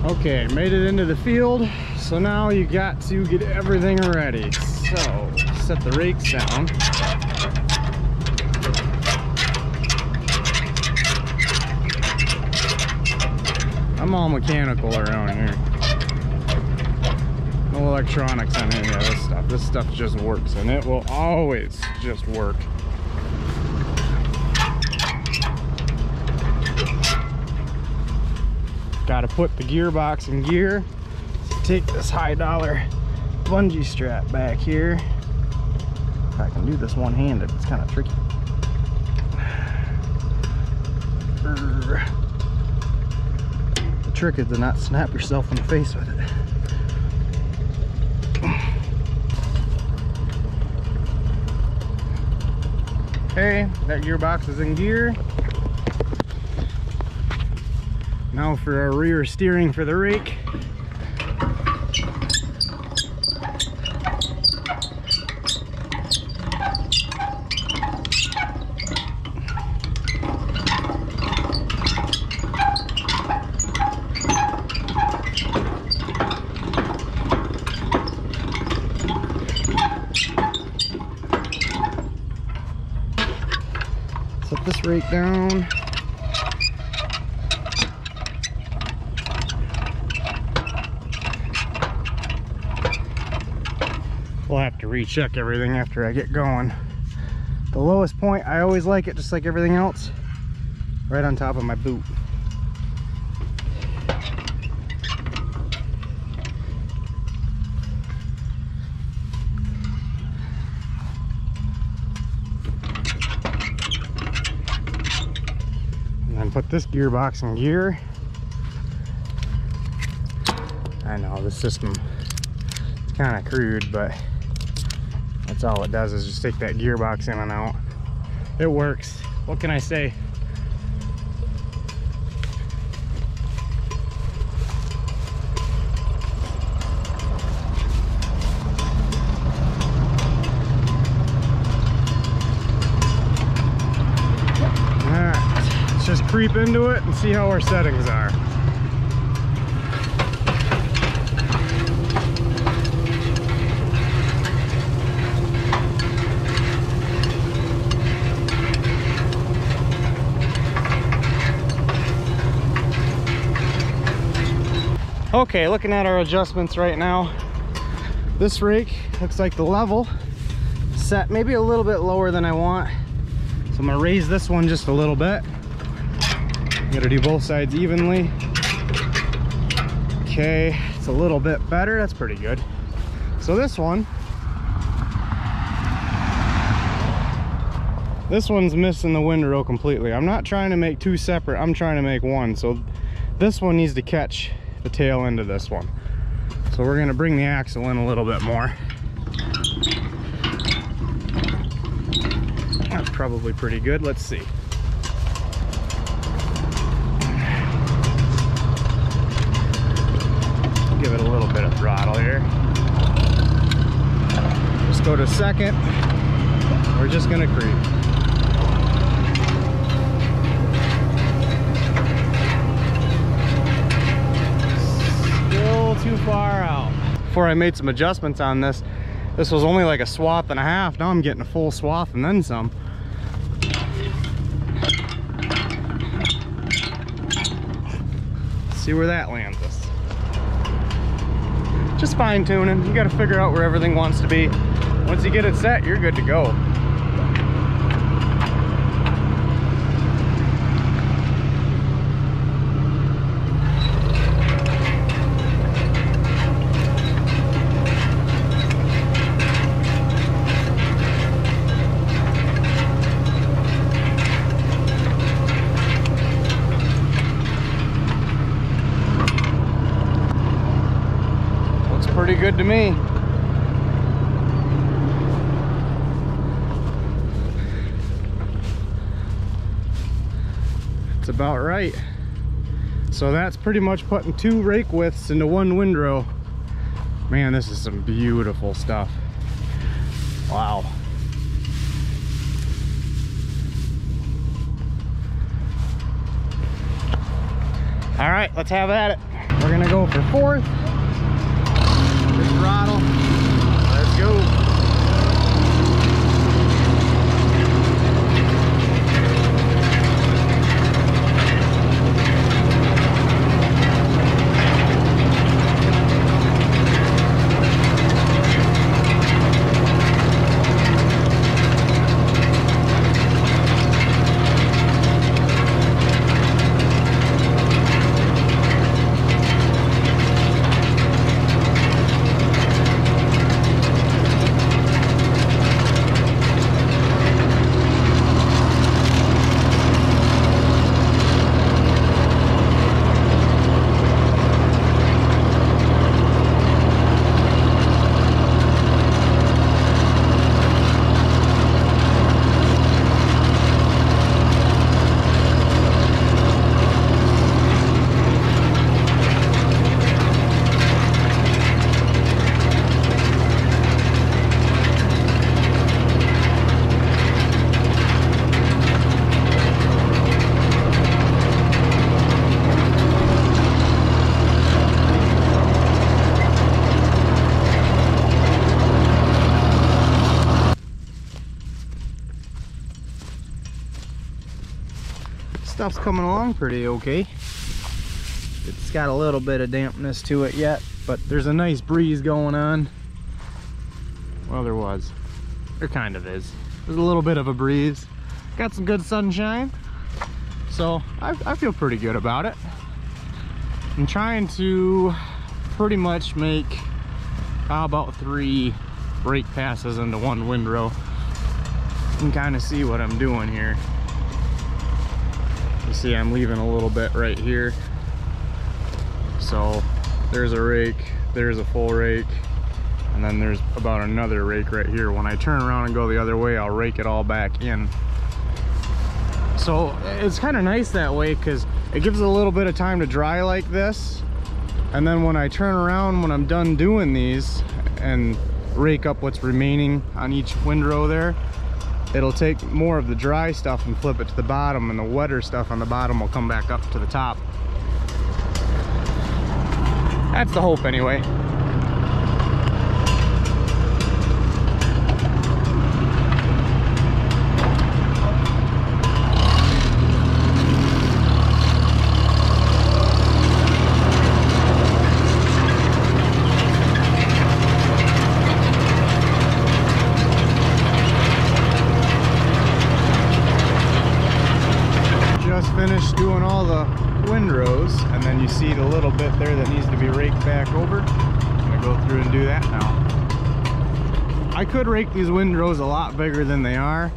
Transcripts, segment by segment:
Okay, made it into the field. So now you got to get everything ready. So set the rakes down. I'm all mechanical around here. No electronics on any of this stuff. This stuff just works, and it will always just work. Got to put the gearbox in gear. So take this high-dollar bungee strap back here. If I can do this one-handed, it's kind of tricky. The trick is to not snap yourself in the face with it. Okay, that gearbox is in gear. Now for our rear steering for the rake. Set this rake down. We'll have to recheck everything after I get going. The lowest point, I always like it just like everything else, right on top of my boot. And then put this gearbox in gear. I know this system is kind of crude, but that's all it does is just take that gearbox in and out. It works. What can I say? Alright, let's just creep into it and see how our settings are. Okay, looking at our adjustments right now, this rake looks like the level set maybe a little bit lower than I want. So I'm gonna raise this one just a little bit. Gotta do both sides evenly. Okay, it's a little bit better, that's pretty good. So this one's missing the windrow completely. I'm not trying to make two separate, I'm trying to make one. So this one needs to catch the tail end of this one. So we're going to bring the axle in a little bit more. That's probably pretty good. Let's see. Give it a little bit of throttle here. Just go to second. We're just going to creep. Too far out. Before I made some adjustments on this was only like a swath and a half. Now I'm getting a full swath and then some. Let's see where that lands us. Just fine tuning. You got to figure out where everything wants to be. Once you get it set, you're good to go. Pretty good to me. It's about right. So that's pretty much putting two rake widths into one windrow. Man, this is some beautiful stuff. Wow. All right, let's have at it. We're gonna go for fourth. Good throttle. Let's go. Stuff's coming along pretty okay. It's got a little bit of dampness to it yet, but there's a nice breeze going on. Well, there kind of is. There's a little bit of a breeze. Got some good sunshine, so I feel pretty good about it. I'm trying to pretty much make about 3 brake passes into one windrow. You can kind of see what I'm doing here. You see I'm leaving a little bit right here. So there's a rake, there's a full rake, and then there's about another rake right here. When I turn around and go the other way, I'll rake it all back in. So it's kind of nice that way because it gives it a little bit of time to dry like this. And then when I turn around, when I'm done doing these and rake up what's remaining on each windrow there, it'll take more of the dry stuff and flip it to the bottom, and the wetter stuff on the bottom will come back up to the top. That's the hope anyway. Finished doing all the windrows, and then you see the little bit there that needs to be raked back over. I'm gonna go through and do that now. I could rake these windrows a lot bigger than they are,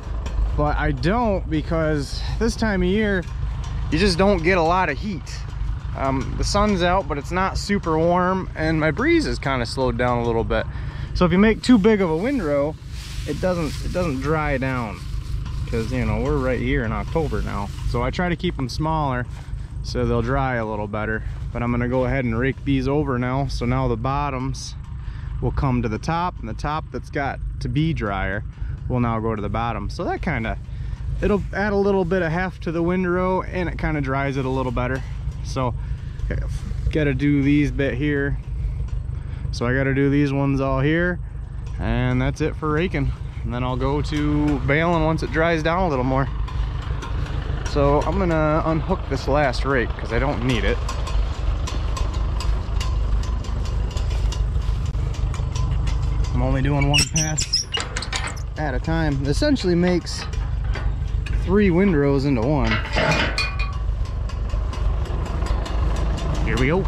but I don't, because this time of year you just don't get a lot of heat. The sun's out, but it's not super warm, and my breeze is kind of slowed down a little bit. So if you make too big of a windrow, it doesn't dry down. Because, you know, we're right here in October now, so I try to keep them smaller so they'll dry a little better. But I'm gonna go ahead and rake these over now, so now the bottoms will come to the top, and the top that's got to be drier will now go to the bottom. So that kind of, it'll add a little bit of heft to the windrow, and it kind of dries it a little better. So gotta do these bit here, so I gotta do these ones all here, and that's it for raking. And then I'll go to baling once it dries down a little more. So I'm gonna unhook this last rake because I don't need it. I'm only doing one pass at a time. It essentially makes 3 windrows into one. Here we go.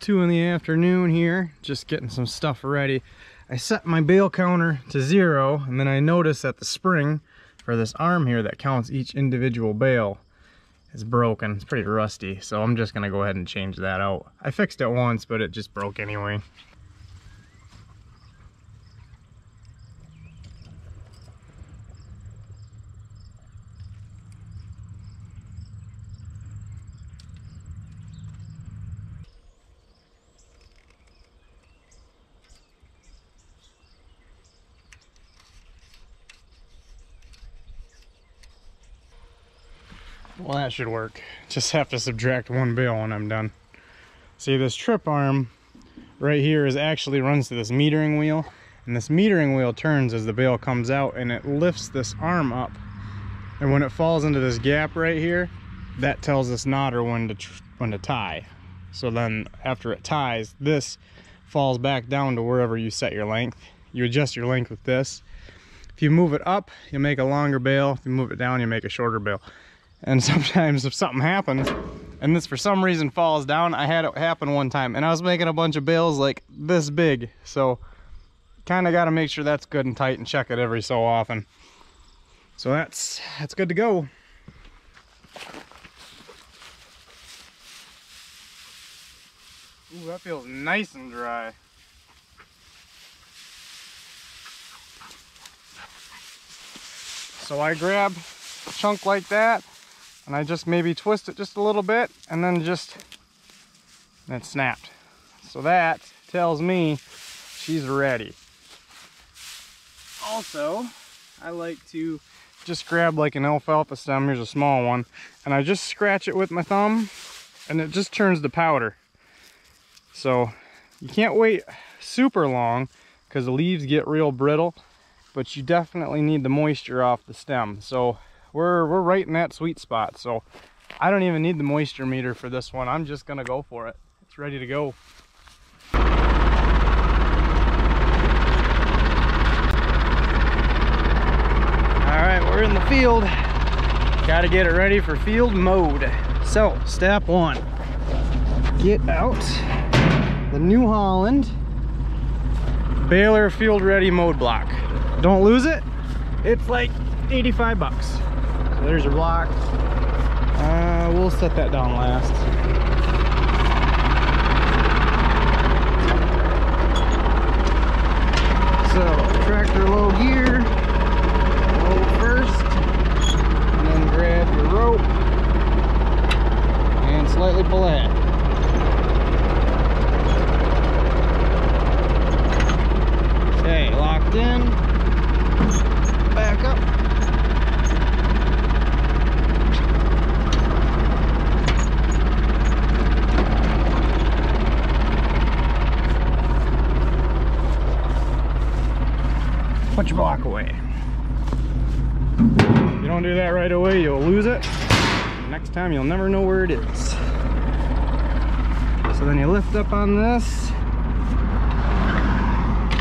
2 in the afternoon here, just getting some stuff ready. I set my bale counter to 0, and then I noticed that the spring for this arm here that counts each individual bale is broken. It's pretty rusty, so I'm just gonna go ahead and change that out. I fixed it once, but it just broke anyway. Well, that should work. Just have to subtract 1 bale when I'm done. See, this trip arm right here actually runs to this metering wheel, and this metering wheel turns as the bale comes out, and it lifts this arm up. And when it falls into this gap right here, that tells this knotter when to tie. So then after it ties, this falls back down to wherever you set your length. You adjust your length with this. If you move it up, you make a longer bale. If you move it down, you make a shorter bale. And sometimes if something happens and this for some reason falls down, I had it happen one time and I was making a bunch of bales like this big. So kind of got to make sure that's good and tight and check it every so often. So that's good to go. Ooh, that feels nice and dry. So I grab a chunk like that, and I just maybe twist it just a little bit, and then it snapped. So that tells me she's ready. Also, I like to just grab like an alfalfa stem, here's a small one, and I just scratch it with my thumb, and it just turns to powder. So you can't wait super long because the leaves get real brittle, but you definitely need the moisture off the stem. So we're right in that sweet spot. So I don't even need the moisture meter for this one. I'm just gonna go for it. It's ready to go. All right, we're in the field. Got to get it ready for field mode. So step 1, get out the New Holland Baler Field Ready Mode block. Don't lose it. It's like 85 bucks. So there's your block. We'll set that down last. So tractor low gear, low first, and then grab your rope and slightly pull ahead. Okay, locked in. Back up. Put your block away. If you don't do that right away, you'll lose it. Next time, you'll never know where it is. So then you lift up on this,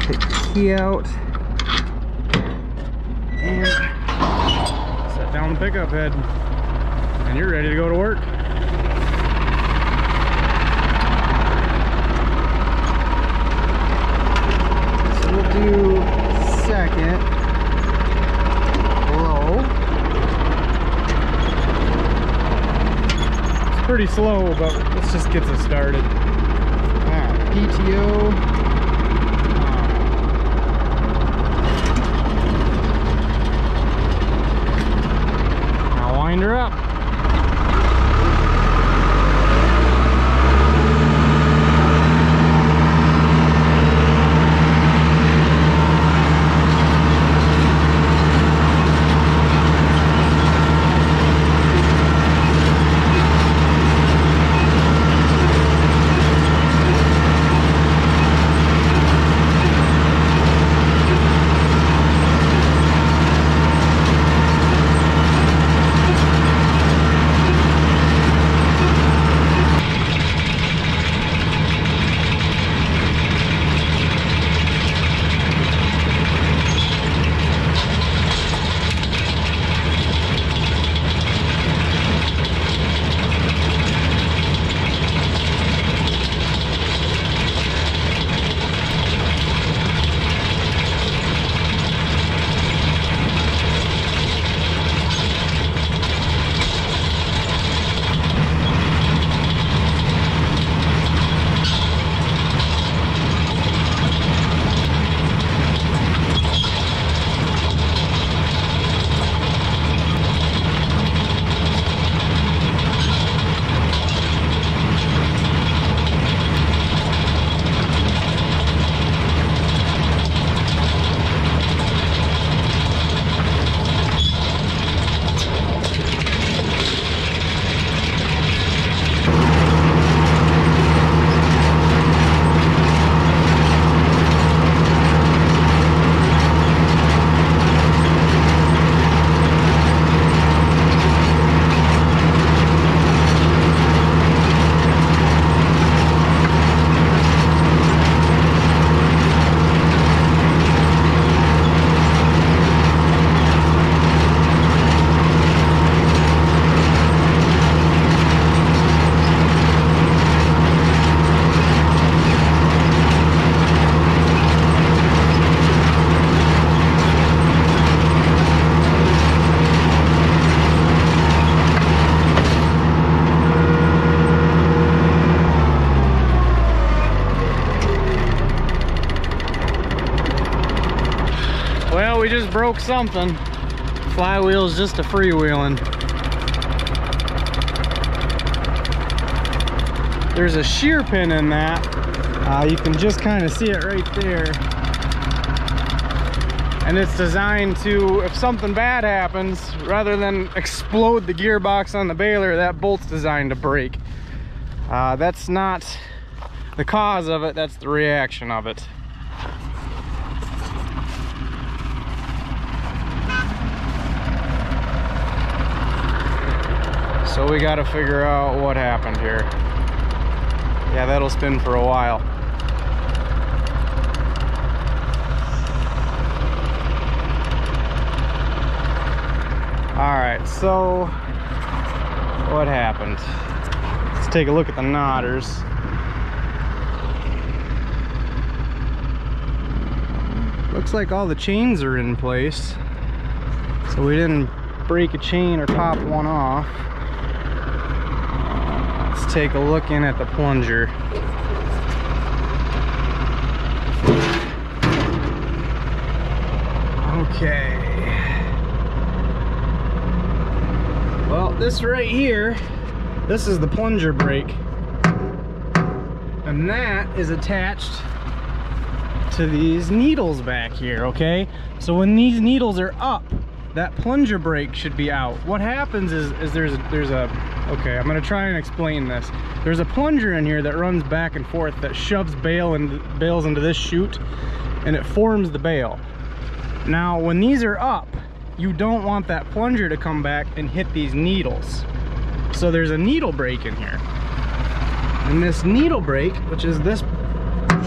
take the key out, and set down the pickup head, and you're ready to go to work. So we'll do second low. It's pretty slow, but let's just get this started. Alright, PTO. Now wind her up. we just broke something. Flywheel's just a freewheeling. There's a shear pin in that. You can just kind of see it right there. And it's designed to, if something bad happens, rather than explode the gearbox on the baler, that bolt's designed to break. That's not the cause of it, that's the reaction of it. So we got to figure out what happened here. Yeah, that'll spin for a while. All right, so what happened? Let's take a look at the knotters. Looks like all the chains are in place, so we didn't break a chain or pop one off. Let's take a look in at the plunger. Okay. Well, this right here, this is the plunger brake, and that is attached to these needles back here. Okay, so when these needles are up, that plunger brake should be out. What happens is there's a okay, I'm gonna try and explain this. There's a plunger in here that runs back and forth that shoves bales into this chute, and it forms the bale. Now when these are up, you don't want that plunger to come back and hit these needles. So there's a needle brake in here, and this needle brake, which is this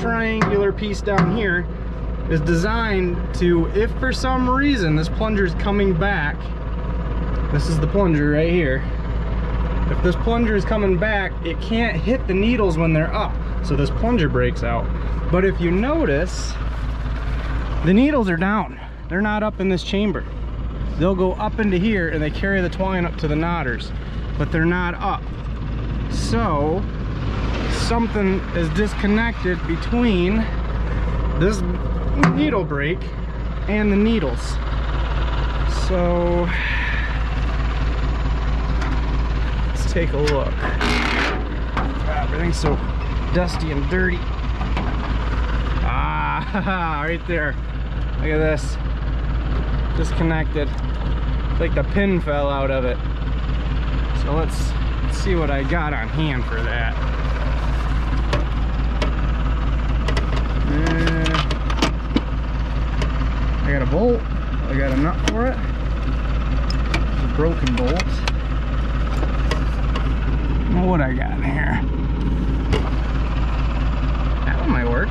triangular piece down here, is designed to, if for some reason this plunger is coming back, this is the plunger right here, if this plunger is coming back, it can't hit the needles when they're up, so this plunger breaks out. But if you notice, the needles are down, they're not up in this chamber. They'll go up into here and they carry the twine up to the knotters, but they're not up. So something is disconnected between this needle brake and the needles. So let's take a look. Everything's so dusty and dirty. Ah, right there. Look at this. Disconnected. It's like the pin fell out of it. So let's see what I got on hand for that. I got a bolt. I got a nut for it. It's a broken bolt. Well, what I got in here? That one might work.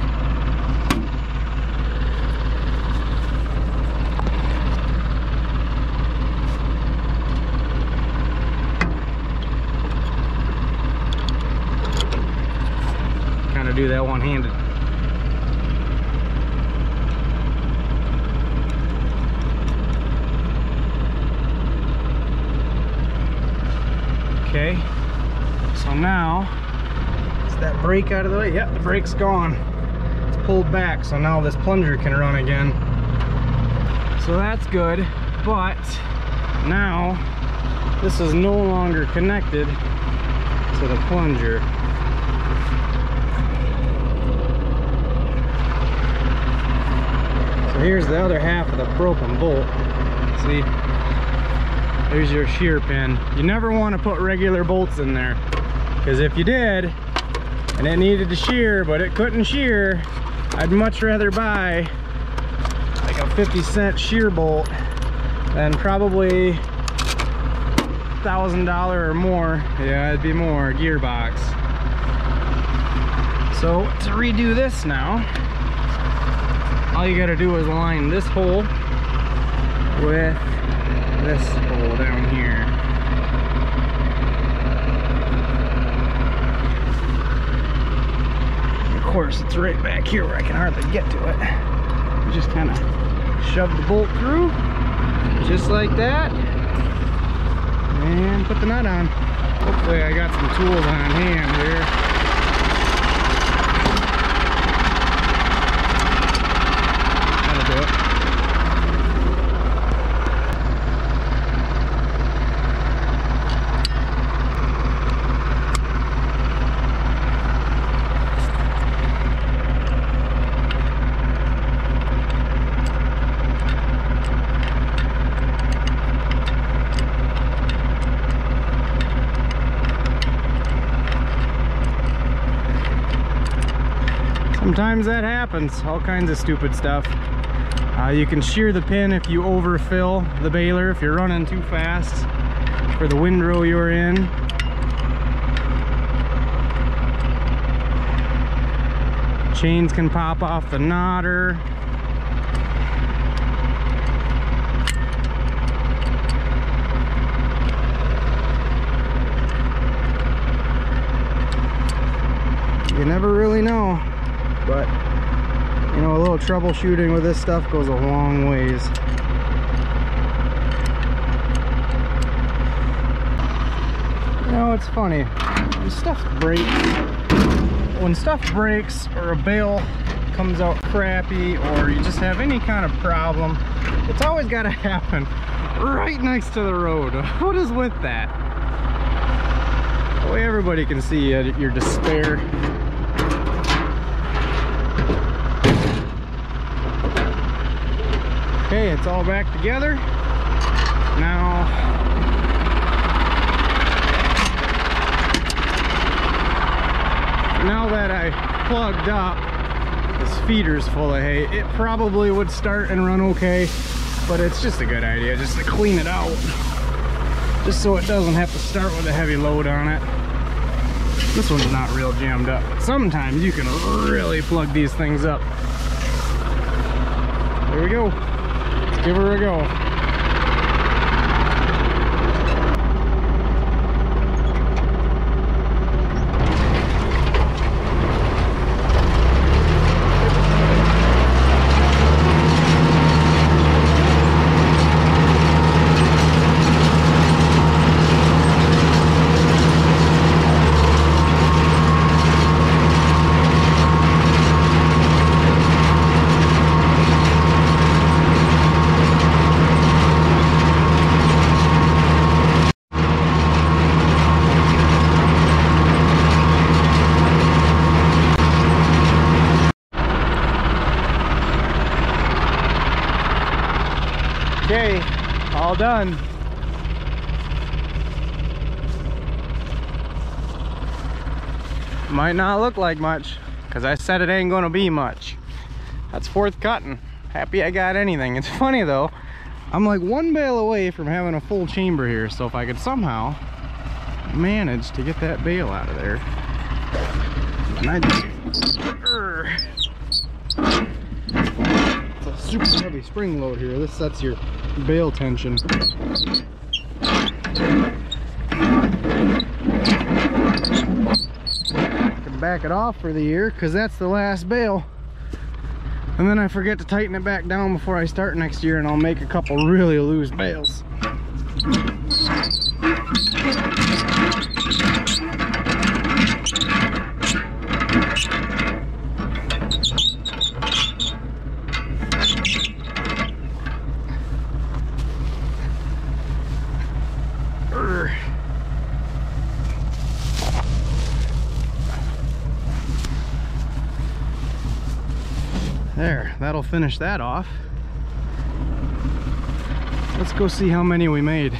Kind of do that one-handed. Okay, so now, is that brake out of the way? Yep, the brake's gone. It's pulled back, so now this plunger can run again. So that's good, but now this is no longer connected to the plunger. So here's the other half of the broken bolt. See? There's your shear pin. You never want to put regular bolts in there, because if you did and it needed to shear but it couldn't shear, I'd much rather buy like a 50-cent shear bolt than probably $1,000 or more. Yeah, it'd be more gearbox. So to redo this now, all you gotta do is line this hole with this hole down here. Of course, it's right back here where I can hardly get to it. You just kind of shove the bolt through, just like that, and put the nut on. Hopefully I got some tools on hand here. That'll do it. Sometimes that happens, all kinds of stupid stuff. You can shear the pin if you overfill the baler, if you're running too fast for the windrow you're in. Chains can pop off the knotter. You never really know, but you know, a little troubleshooting with this stuff goes a long ways. You know, it's funny, when stuff breaks or a bale comes out crappy or you just have any kind of problem, it's always got to happen right next to the road. What is with that? That way everybody can see your despair. Okay, it's all back together. Now that I plugged up, this feeder's full of hay. It probably would start and run okay, but it's just a good idea just to clean it out, just so it doesn't have to start with a heavy load on it. This one's not real jammed up, but sometimes you can really plug these things up. There we go. Let's give her a go. Okay, all done. Might not look like much, because I said it ain't gonna be much. That's fourth cutting. Happy I got anything. It's funny though, I'm like one bale away from having a full chamber here, so if I could somehow manage to get that bale out of there, and I it's a super heavy spring load here. This sets your bale tension. I can back it off for the year because that's the last bale, and then I forget to tighten it back down before I start next year, and I'll make a couple really loose bales. There, that'll finish that off. Let's go see how many we made.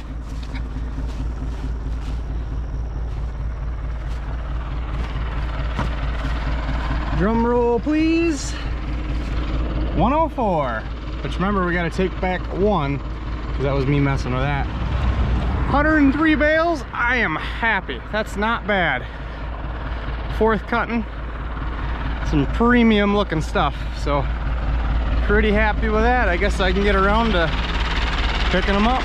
Drum roll, please. 104. But remember, we got to take back one, because that was me messing with that. 103 bales. I am happy. That's not bad. Fourth cutting. Some premium looking stuff, so pretty happy with that. I guess I can get around to picking them up.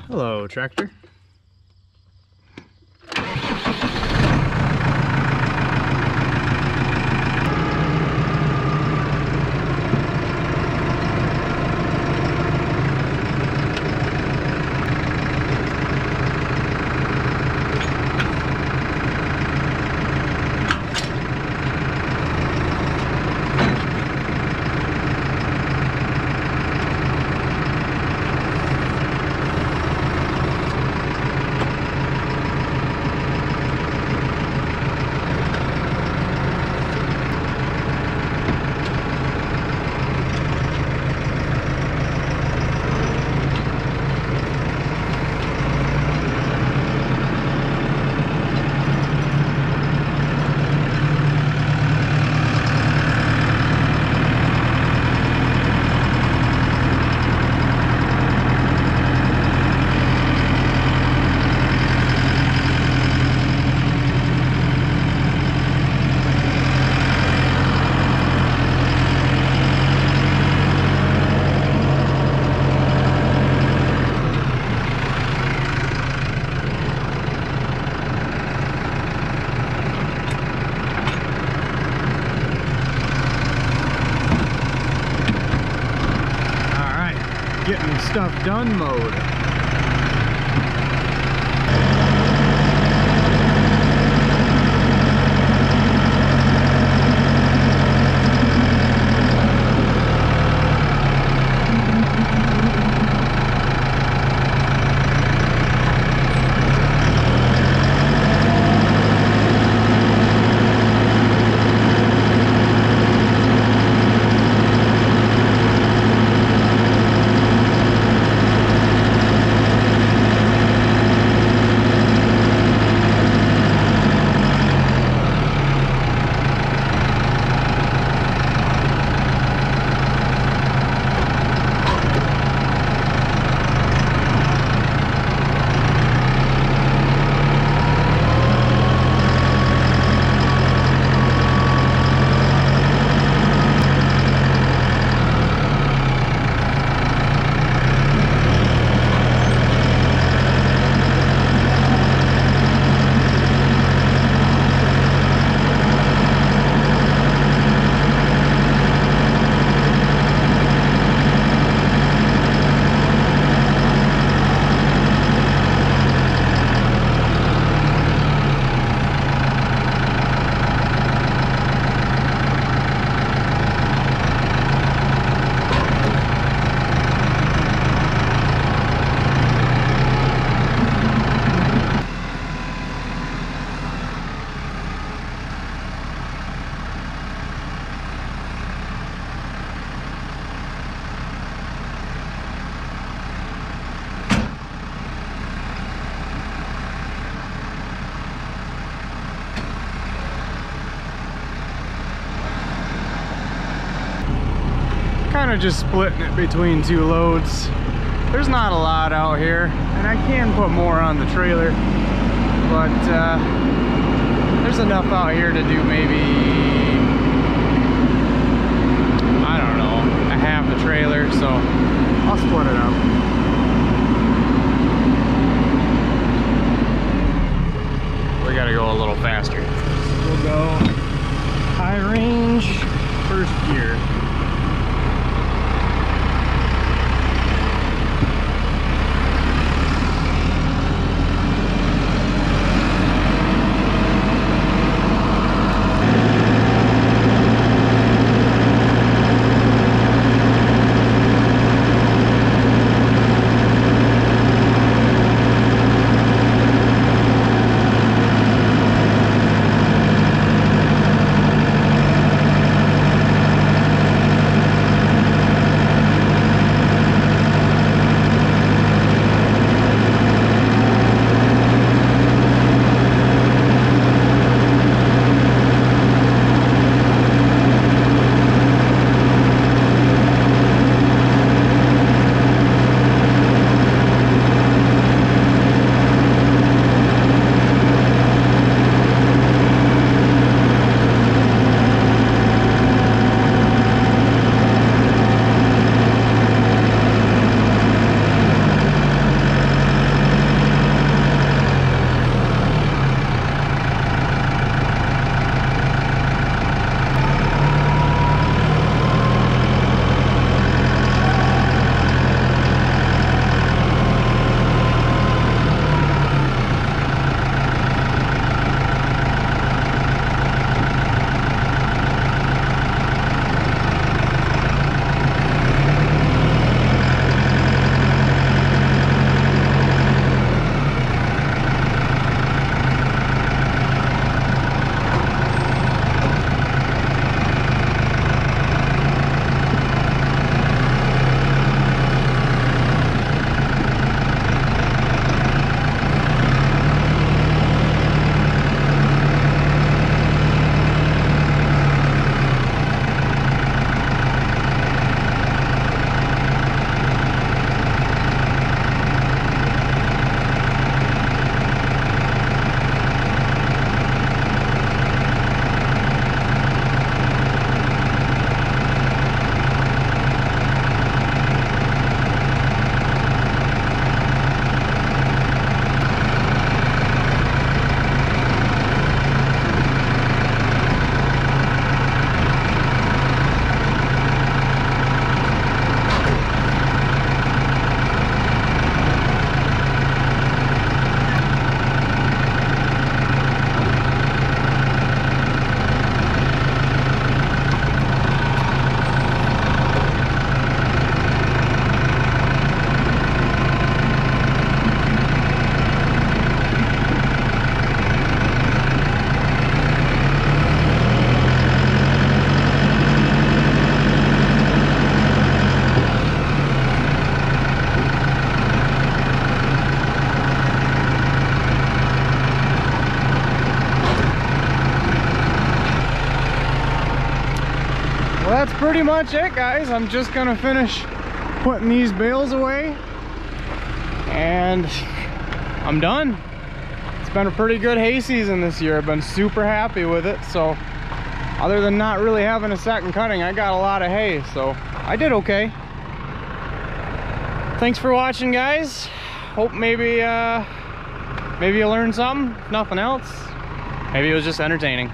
Hello, tractor. getting stuff done mode. Kind of just splitting it between two loads. There's not a lot out here, and I can put more on the trailer, but there's enough out here to do maybe, I don't know, a half a trailer, so I'll split it up. We gotta go a little faster. We'll go high range, first gear. Well, that's pretty much it, guys. I'm just gonna finish putting these bales away and I'm done. It's been a pretty good hay season this year. I've been super happy with it. So other than not really having a second cutting, I got a lot of hay, so I did okay. Thanks for watching, guys. Hope maybe you learned something. If nothing else, maybe it was just entertaining.